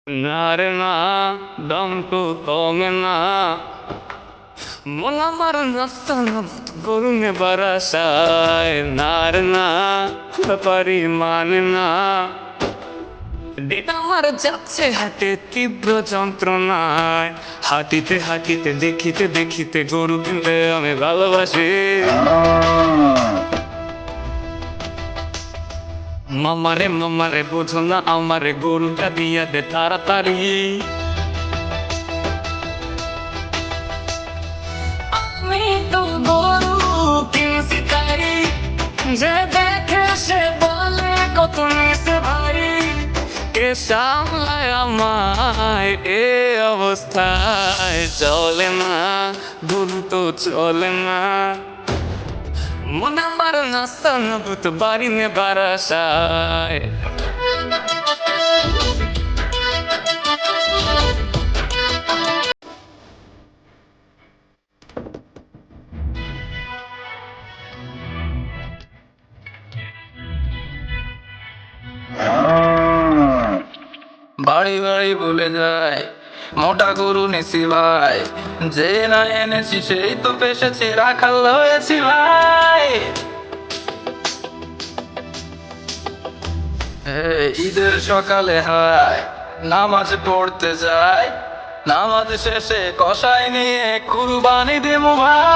না রে না, দম তো কমে না, মন আমার নাচতা গরুমে বারাসায়। না রে না, ব্যাপারি মানে না, দিন আমার যাচ্ছে হাতে তীব্র যন্ত্রণায়। হাঁটিতে হাঁটিতে দেখিতে দেখিতে গরু কিনতে আমি ভালোবাসি। মামারে বোঝো না আমারে, গরুটা দিয়া দে তাড়াতাড়ি। আমি তো গরু কিনছি তাই, যে দেখে সে বলে কত নিছে ভাই। কে সামলায় আমায় এ অবস্থায়, চলে না গরু তো চলে না, মন আমার নাস্তা নবুত বাড়ি নে বারাসায়। বাড়ি বাড়ি বলে যায় মোটা গরু নেছি ভাই, যে না এনেছি সেই তো পেশেছি রাখাল হয়েছি ভাই। ঈদের সকালে হায় নামাজ পড়তে যায়, নামাজ শেষে কষাই নিয়ে কুরবানি দেবো ভাই।